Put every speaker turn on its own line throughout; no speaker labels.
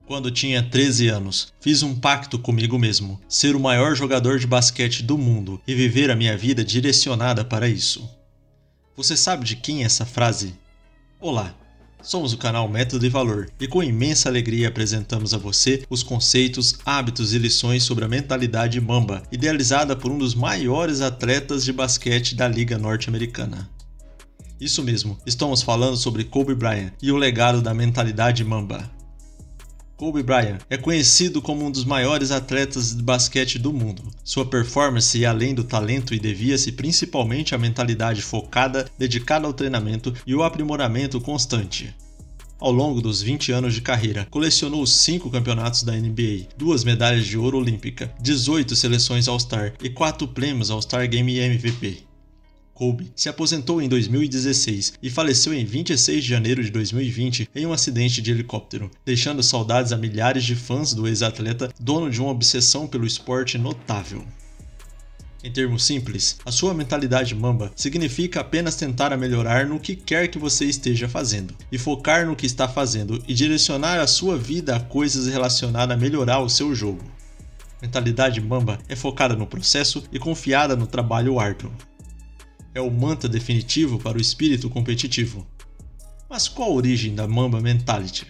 Quando tinha 13 anos, fiz um pacto comigo mesmo, ser o maior jogador de basquete do mundo e viver a minha vida direcionada para isso. Você sabe de quem é essa frase? Olá, somos o canal Método e Valor e com imensa alegria apresentamos a você os conceitos, hábitos e lições sobre a mentalidade Mamba, idealizada por um dos maiores atletas de basquete da Liga Norte-Americana. Isso mesmo, estamos falando sobre Kobe Bryant e o legado da mentalidade Mamba. Kobe Bryant é conhecido como um dos maiores atletas de basquete do mundo. Sua performance ia além do talento e devia-se principalmente à mentalidade focada, dedicada ao treinamento e ao aprimoramento constante. Ao longo dos 20 anos de carreira, colecionou 5 campeonatos da NBA, 2 medalhas de ouro olímpica, 18 seleções All-Star e 4 prêmios All-Star Game e MVP. Kobe se aposentou em 2016 e faleceu em 26 de janeiro de 2020 em um acidente de helicóptero, deixando saudades a milhares de fãs do ex-atleta, dono de uma obsessão pelo esporte notável. Em termos simples, a sua mentalidade Mamba significa apenas tentar melhorar no que quer que você esteja fazendo, e focar no que está fazendo e direcionar a sua vida a coisas relacionadas a melhorar o seu jogo. Mentalidade Mamba é focada no processo e confiada no trabalho árduo. É o mantra definitivo para o espírito competitivo. Mas qual a origem da Mamba Mentality?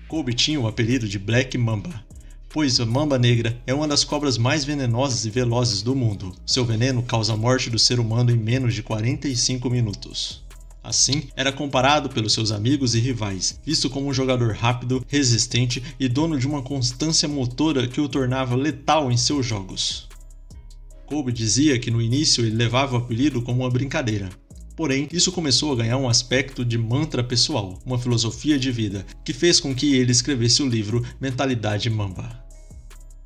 Kobe tinha o apelido de Black Mamba, pois a mamba negra é uma das cobras mais venenosas e velozes do mundo. Seu veneno causa a morte do ser humano em menos de 45 minutos. Assim, era comparado pelos seus amigos e rivais, visto como um jogador rápido, resistente e dono de uma constância motora que o tornava letal em seus jogos. Kobe dizia que no início ele levava o apelido como uma brincadeira. Porém, isso começou a ganhar um aspecto de mantra pessoal, uma filosofia de vida, que fez com que ele escrevesse o livro Mentalidade Mamba.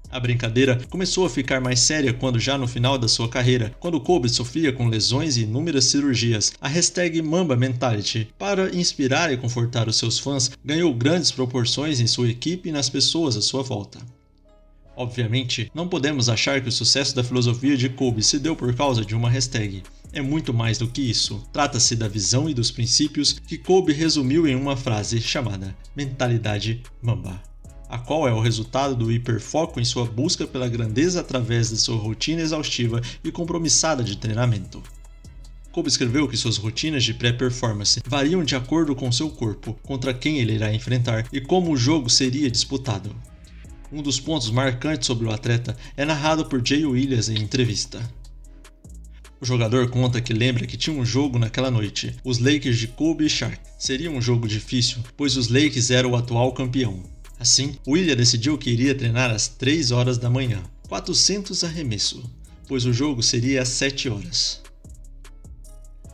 A brincadeira começou a ficar mais séria quando já no final da sua carreira, quando Kobe sofria com lesões e inúmeras cirurgias, a hashtag Mamba Mentality, para inspirar e confortar os seus fãs, ganhou grandes proporções em sua equipe e nas pessoas à sua volta. Obviamente, não podemos achar que o sucesso da filosofia de Kobe se deu por causa de uma hashtag. É muito mais do que isso. Trata-se da visão e dos princípios que Kobe resumiu em uma frase chamada Mentalidade Mamba, a qual é o resultado do hiperfoco em sua busca pela grandeza através de sua rotina exaustiva e compromissada de treinamento. Kobe escreveu que suas rotinas de pré-performance variam de acordo com seu corpo, contra quem ele irá enfrentar e como o jogo seria disputado. Um dos pontos marcantes sobre o atleta é narrado por Jay Williams em entrevista. O jogador conta que lembra que tinha um jogo naquela noite, os Lakers de Kobe e Shaq. Seria um jogo difícil, pois os Lakers eram o atual campeão. Assim, Williams decidiu que iria treinar às 3 horas da manhã, 400 arremesso, pois o jogo seria às 7 horas.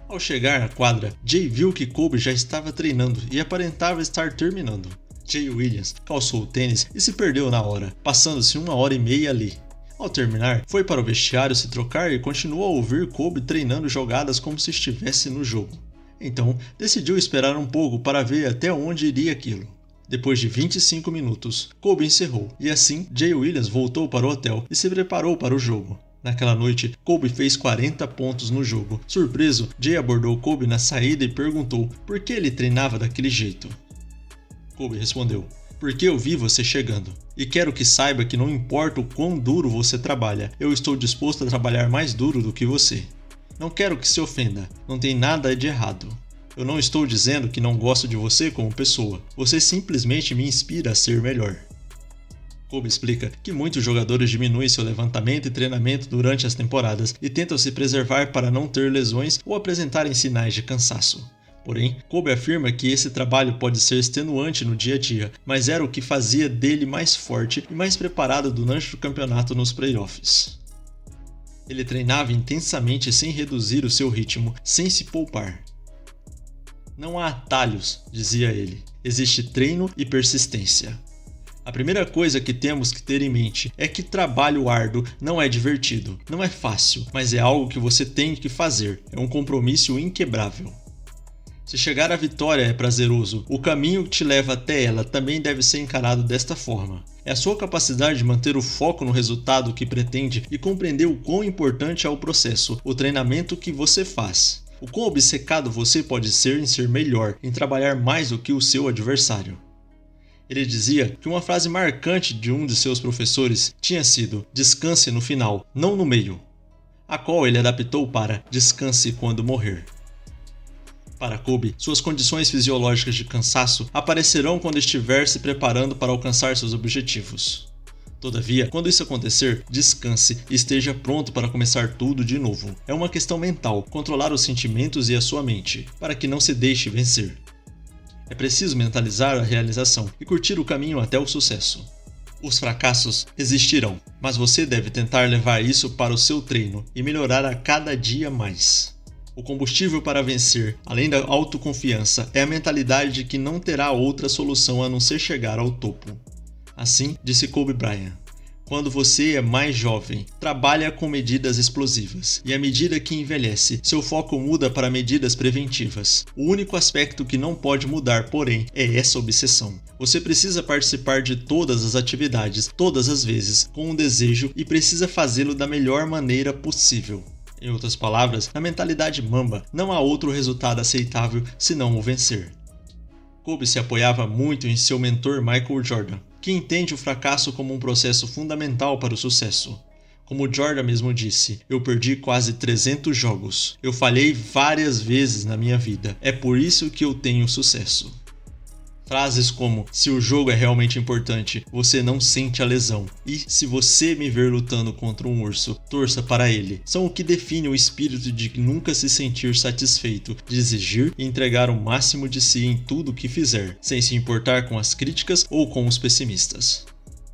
Ao chegar à quadra, Jay viu que Kobe já estava treinando e aparentava estar terminando. Jay Williams calçou o tênis e se perdeu na hora, passando-se 1h30 ali. Ao terminar, foi para o vestiário se trocar e continuou a ouvir Kobe treinando jogadas como se estivesse no jogo. Então, decidiu esperar um pouco para ver até onde iria aquilo. Depois de 25 minutos, Kobe encerrou, e assim, Jay Williams voltou para o hotel e se preparou para o jogo. Naquela noite, Kobe fez 40 pontos no jogo. Surpreso, Jay abordou Kobe na saída e perguntou por que ele treinava daquele jeito. Kobe respondeu, porque eu vi você chegando, e quero que saiba que não importa o quão duro você trabalha, eu estou disposto a trabalhar mais duro do que você. Não quero que se ofenda, não tem nada de errado. Eu não estou dizendo que não gosto de você como pessoa, você simplesmente me inspira a ser melhor. Kobe explica que muitos jogadores diminuem seu levantamento e treinamento durante as temporadas e tentam se preservar para não ter lesões ou apresentarem sinais de cansaço. Porém, Kobe afirma que esse trabalho pode ser extenuante no dia a dia, mas era o que fazia dele mais forte e mais preparado durante o campeonato nos playoffs. Ele treinava intensamente sem reduzir o seu ritmo, sem se poupar. Não há atalhos, dizia ele. Existe treino e persistência. A primeira coisa que temos que ter em mente é que trabalho árduo não é divertido, não é fácil, mas é algo que você tem que fazer, é um compromisso inquebrável. Se chegar à vitória é prazeroso, o caminho que te leva até ela também deve ser encarado desta forma. É a sua capacidade de manter o foco no resultado que pretende e compreender o quão importante é o processo, o treinamento que você faz. O quão obcecado você pode ser em ser melhor, em trabalhar mais do que o seu adversário. Ele dizia que uma frase marcante de um de seus professores tinha sido "descanse no final, não no meio", a qual ele adaptou para "descanse quando morrer". Para Kobe, suas condições fisiológicas de cansaço aparecerão quando estiver se preparando para alcançar seus objetivos. Todavia, quando isso acontecer, descanse e esteja pronto para começar tudo de novo. É uma questão mental, controlar os sentimentos e a sua mente, para que não se deixe vencer. É preciso mentalizar a realização e curtir o caminho até o sucesso. Os fracassos existirão, mas você deve tentar levar isso para o seu treino e melhorar a cada dia mais. O combustível para vencer, além da autoconfiança, é a mentalidade de que não terá outra solução a não ser chegar ao topo. Assim, disse Kobe Bryant, quando você é mais jovem, trabalha com medidas explosivas, e à medida que envelhece, seu foco muda para medidas preventivas. O único aspecto que não pode mudar, porém, é essa obsessão. Você precisa participar de todas as atividades, todas as vezes, com um desejo e precisa fazê-lo da melhor maneira possível. Em outras palavras, na mentalidade Mamba, não há outro resultado aceitável senão o vencer. Kobe se apoiava muito em seu mentor Michael Jordan, que entende o fracasso como um processo fundamental para o sucesso. Como Jordan mesmo disse, eu perdi quase 300 jogos. Eu falhei várias vezes na minha vida. É por isso que eu tenho sucesso. Frases como, se o jogo é realmente importante, você não sente a lesão. E se você me ver lutando contra um urso, torça para ele. São o que define o espírito de nunca se sentir satisfeito, de exigir e entregar o máximo de si em tudo o que fizer, sem se importar com as críticas ou com os pessimistas.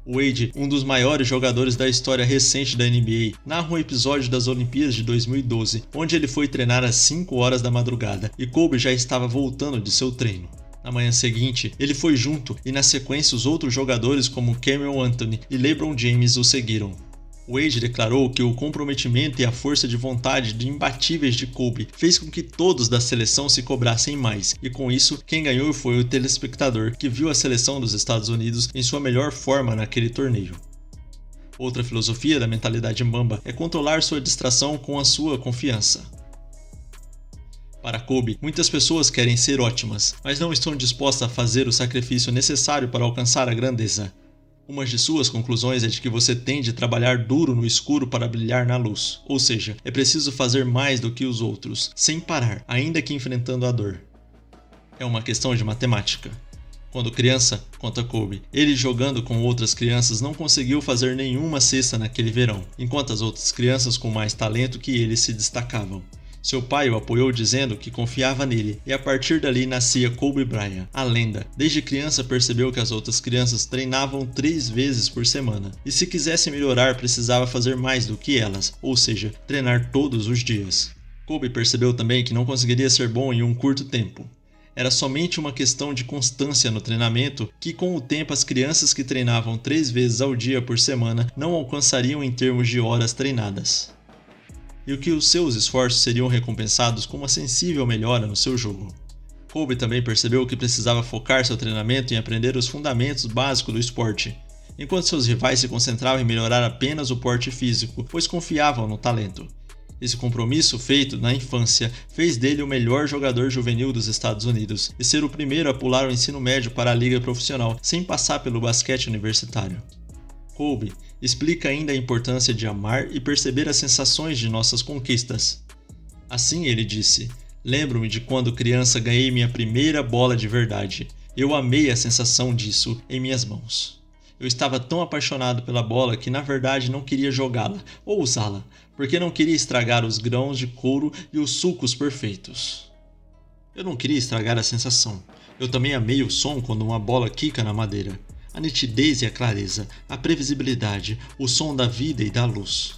Wade, um dos maiores jogadores da história recente da NBA, narra um episódio das Olimpíadas de 2012, onde ele foi treinar às 5 horas da madrugada e Kobe já estava voltando de seu treino. Na manhã seguinte, ele foi junto e na sequência os outros jogadores como Carmelo Anthony e LeBron James o seguiram. Wade declarou que o comprometimento e a força de vontade de imbatíveis de Kobe fez com que todos da seleção se cobrassem mais, e com isso, quem ganhou foi o telespectador que viu a seleção dos Estados Unidos em sua melhor forma naquele torneio. Outra filosofia da mentalidade Mamba é controlar sua distração com a sua confiança. Para Kobe, muitas pessoas querem ser ótimas, mas não estão dispostas a fazer o sacrifício necessário para alcançar a grandeza. Uma de suas conclusões é de que você tem de trabalhar duro no escuro para brilhar na luz, ou seja, é preciso fazer mais do que os outros, sem parar, ainda que enfrentando a dor. É uma questão de matemática. Quando criança, conta Kobe, ele jogando com outras crianças não conseguiu fazer nenhuma cesta naquele verão, enquanto as outras crianças com mais talento que ele se destacavam. Seu pai o apoiou dizendo que confiava nele, e a partir dali nascia Kobe Bryant, a lenda. Desde criança percebeu que as outras crianças treinavam 3 vezes por semana, e se quisesse melhorar precisava fazer mais do que elas, ou seja, treinar todos os dias. Kobe percebeu também que não conseguiria ser bom em um curto tempo. Era somente uma questão de constância no treinamento que com o tempo as crianças que treinavam 3 vezes ao dia por semana não alcançariam em termos de horas treinadas. E que os seus esforços seriam recompensados com uma sensível melhora no seu jogo. Kobe também percebeu que precisava focar seu treinamento em aprender os fundamentos básicos do esporte, enquanto seus rivais se concentravam em melhorar apenas o porte físico, pois confiavam no talento. Esse compromisso feito na infância fez dele o melhor jogador juvenil dos Estados Unidos e ser o primeiro a pular o ensino médio para a liga profissional sem passar pelo basquete universitário. Kobe explica ainda a importância de amar e perceber as sensações de nossas conquistas. Assim ele disse, lembro-me de quando criança ganhei minha primeira bola de verdade. Eu amei a sensação disso em minhas mãos. Eu estava tão apaixonado pela bola que na verdade não queria jogá-la ou usá-la, porque não queria estragar os grãos de couro e os sulcos perfeitos. Eu não queria estragar a sensação. Eu também amei o som quando uma bola quica na madeira. A nitidez e a clareza, a previsibilidade, o som da vida e da luz.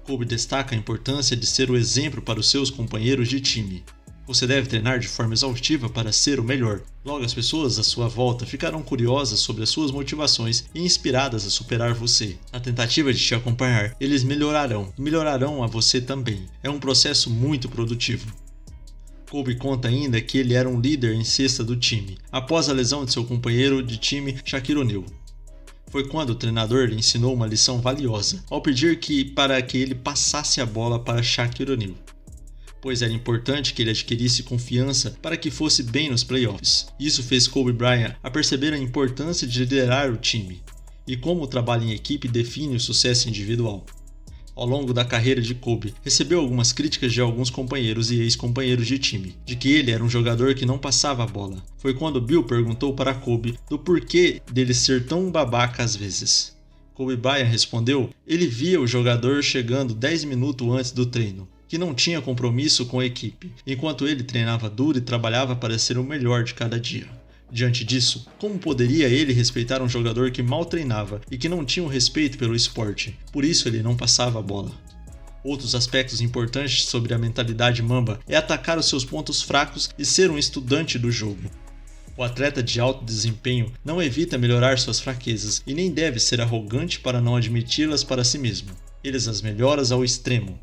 Kobe destaca a importância de ser o exemplo para os seus companheiros de time. Você deve treinar de forma exaustiva para ser o melhor. Logo as pessoas à sua volta ficarão curiosas sobre as suas motivações e inspiradas a superar você. Na tentativa de te acompanhar, eles melhorarão e melhorarão a você também. É um processo muito produtivo. Kobe conta ainda que ele era um líder em cesta do time, após a lesão de seu companheiro de time Shaquille O'Neal. Foi quando o treinador lhe ensinou uma lição valiosa, ao pedir para que ele passasse a bola para Shaquille O'Neal. pois era importante que ele adquirisse confiança para que fosse bem nos playoffs. Isso fez Kobe Bryant a perceber a importância de liderar o time e como o trabalho em equipe define o sucesso individual. Ao longo da carreira de Kobe, recebeu algumas críticas de alguns companheiros e ex-companheiros de time, de que ele era um jogador que não passava a bola. Foi quando Bill perguntou para Kobe do porquê dele ser tão babaca às vezes. Kobe Bryant respondeu: ele via o jogador chegando 10 minutos antes do treino, que não tinha compromisso com a equipe, enquanto ele treinava duro e trabalhava para ser o melhor de cada dia. Diante disso, como poderia ele respeitar um jogador que mal treinava e que não tinha um respeito pelo esporte? Por isso ele não passava a bola. Outros aspectos importantes sobre a mentalidade Mamba é atacar os seus pontos fracos e ser um estudante do jogo. O atleta de alto desempenho não evita melhorar suas fraquezas e nem deve ser arrogante para não admiti-las para si mesmo. Ele as melhora ao extremo.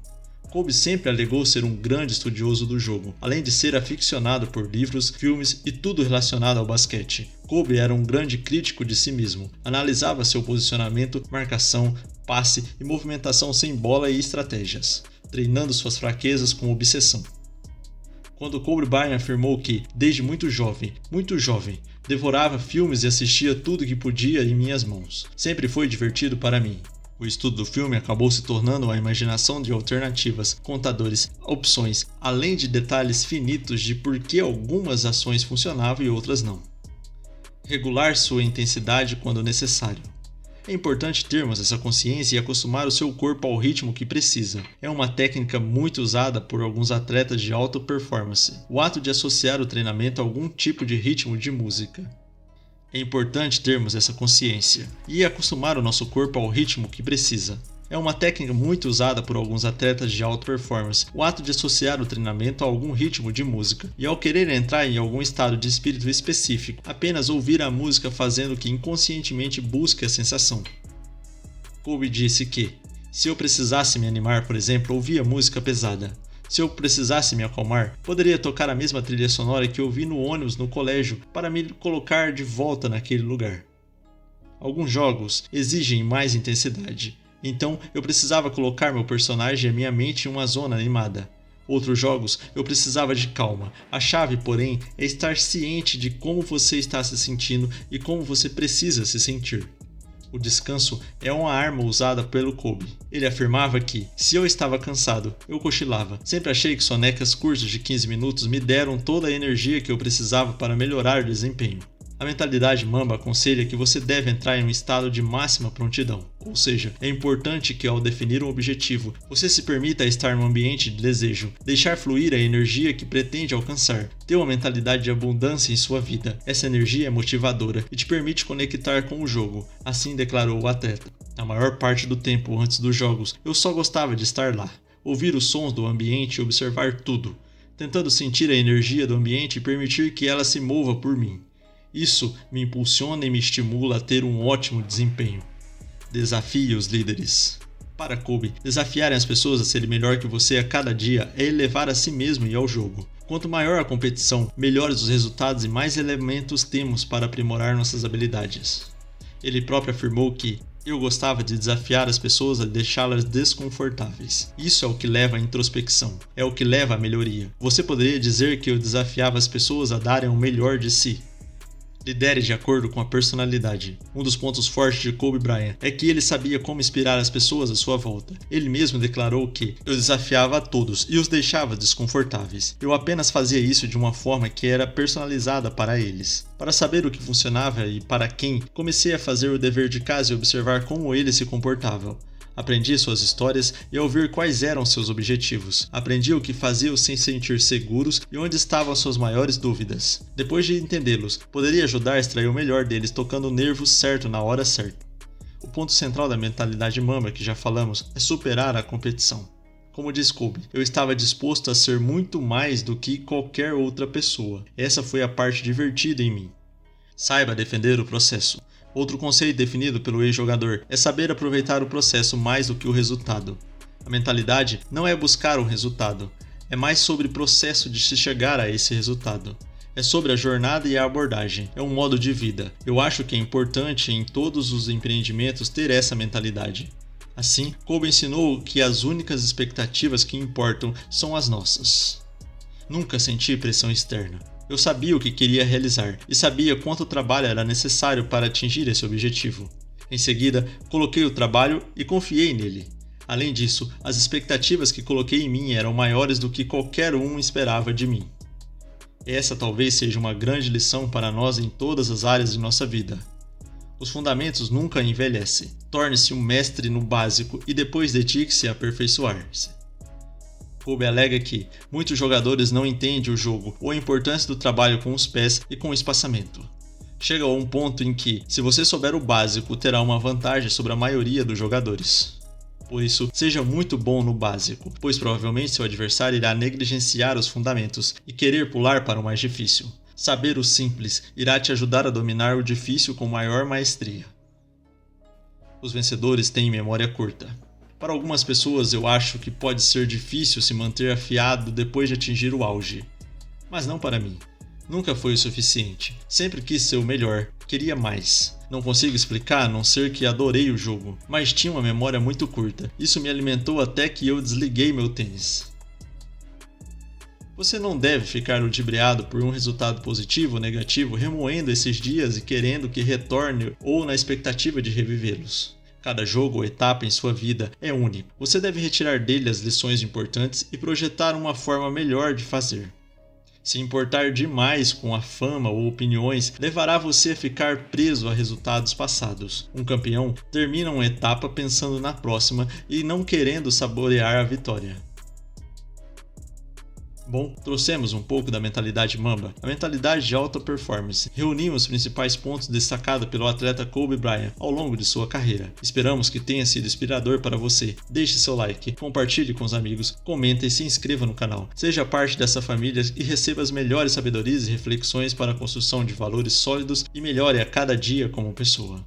Kobe sempre alegou ser um grande estudioso do jogo, além de ser aficionado por livros, filmes e tudo relacionado ao basquete. Kobe era um grande crítico de si mesmo, analisava seu posicionamento, marcação, passe e movimentação sem bola e estratégias, treinando suas fraquezas com obsessão. Quando Kobe Bryant afirmou que, desde muito jovem, devorava filmes e assistia tudo que podia em minhas mãos. Sempre foi divertido para mim. O estudo do filme acabou se tornando a imaginação de alternativas, contadores, opções, além de detalhes finitos de por que algumas ações funcionavam e outras não. Regular sua intensidade quando necessário. É importante termos essa consciência e acostumar o seu corpo ao ritmo que precisa. É uma técnica muito usada por alguns atletas de alta performance. O ato de associar o treinamento a algum tipo de ritmo de música. É importante termos essa consciência e acostumar o nosso corpo ao ritmo que precisa. É uma técnica muito usada por alguns atletas de alta performance, o ato de associar o treinamento a algum ritmo de música, e ao querer entrar em algum estado de espírito específico, apenas ouvir a música fazendo que inconscientemente busque a sensação. Kobe disse que, se eu precisasse me animar, por exemplo, ouvia música pesada. Se eu precisasse me acalmar, poderia tocar a mesma trilha sonora que ouvi no ônibus no colégio para me colocar de volta naquele lugar. Alguns jogos exigem mais intensidade, então eu precisava colocar meu personagem e a minha mente em uma zona animada. Outros jogos eu precisava de calma. A chave, porém, é estar ciente de como você está se sentindo e como você precisa se sentir. O descanso é uma arma usada pelo Kobe. Ele afirmava que, se eu estava cansado, eu cochilava. Sempre achei que sonecas curtas de 15 minutos me deram toda a energia que eu precisava para melhorar o desempenho. A mentalidade Mamba aconselha que você deve entrar em um estado de máxima prontidão, ou seja, é importante que ao definir um objetivo, você se permita estar num ambiente de desejo, deixar fluir a energia que pretende alcançar, ter uma mentalidade de abundância em sua vida. Essa energia é motivadora e te permite conectar com o jogo, assim declarou o atleta. A maior parte do tempo antes dos jogos, eu só gostava de estar lá, ouvir os sons do ambiente e observar tudo, tentando sentir a energia do ambiente e permitir que ela se mova por mim. Isso me impulsiona e me estimula a ter um ótimo desempenho. Desafie os líderes. Para Kobe, desafiarem as pessoas a serem melhor que você a cada dia é elevar a si mesmo e ao jogo. Quanto maior a competição, melhores os resultados e mais elementos temos para aprimorar nossas habilidades. Ele próprio afirmou que eu gostava de desafiar as pessoas a deixá-las desconfortáveis. Isso é o que leva à introspecção, é o que leva à melhoria. Você poderia dizer que eu desafiava as pessoas a darem o melhor de si. Lidere de acordo com a personalidade. Um dos pontos fortes de Kobe Bryant é que ele sabia como inspirar as pessoas à sua volta. Ele mesmo declarou que eu desafiava a todos e os deixava desconfortáveis. Eu apenas fazia isso de uma forma que era personalizada para eles. Para saber o que funcionava e para quem, comecei a fazer o dever de casa e observar como eles se comportavam. Aprendi suas histórias e a ouvir quais eram seus objetivos. Aprendi o que fazia-os se sentir seguros e onde estavam suas maiores dúvidas. Depois de entendê-los, poderia ajudar a extrair o melhor deles tocando o nervo certo na hora certa. O ponto central da mentalidade Mamba, que já falamos, é superar a competição. Como diz Kobe, eu estava disposto a ser muito mais do que qualquer outra pessoa. Essa foi a parte divertida em mim. Saiba defender o processo. Outro conceito definido pelo ex-jogador é saber aproveitar o processo mais do que o resultado. A mentalidade não é buscar um resultado, é mais sobre o processo de se chegar a esse resultado. É sobre a jornada e a abordagem, é um modo de vida. Eu acho que é importante em todos os empreendimentos ter essa mentalidade. Assim, Kobe ensinou que as únicas expectativas que importam são as nossas. Nunca senti pressão externa. Eu sabia o que queria realizar e sabia quanto trabalho era necessário para atingir esse objetivo. Em seguida, coloquei o trabalho e confiei nele. Além disso, as expectativas que coloquei em mim eram maiores do que qualquer um esperava de mim. Essa talvez seja uma grande lição para nós em todas as áreas de nossa vida. Os fundamentos nunca envelhecem. Torne-se um mestre no básico e depois dedique-se a aperfeiçoar-se. Kobe alega que muitos jogadores não entendem o jogo ou a importância do trabalho com os pés e com o espaçamento. Chega a um ponto em que, se você souber o básico, terá uma vantagem sobre a maioria dos jogadores. Por isso, seja muito bom no básico, pois provavelmente seu adversário irá negligenciar os fundamentos e querer pular para o mais difícil. Saber o simples irá te ajudar a dominar o difícil com maior maestria. Os vencedores têm memória curta. Para algumas pessoas eu acho que pode ser difícil se manter afiado depois de atingir o auge. Mas não para mim. Nunca foi o suficiente. Sempre quis ser o melhor. Queria mais. Não consigo explicar a não ser que adorei o jogo, mas tinha uma memória muito curta. Isso me alimentou até que eu desliguei meu tênis. Você não deve ficar ludibriado por um resultado positivo ou negativo, remoendo esses dias e querendo que retorne ou na expectativa de revivê-los. Cada jogo ou etapa em sua vida é único. Você deve retirar dele as lições importantes e projetar uma forma melhor de fazer. Se importar demais com a fama ou opiniões, levará você a ficar preso a resultados passados. Um campeão termina uma etapa pensando na próxima e não querendo saborear a vitória. Bom, trouxemos um pouco da mentalidade Mamba, a mentalidade de alta performance. Reunimos os principais pontos destacados pelo atleta Kobe Bryant ao longo de sua carreira. Esperamos que tenha sido inspirador para você. Deixe seu like, compartilhe com os amigos, comente e se inscreva no canal. Seja parte dessa família e receba as melhores sabedorias e reflexões para a construção de valores sólidos e melhore a cada dia como pessoa.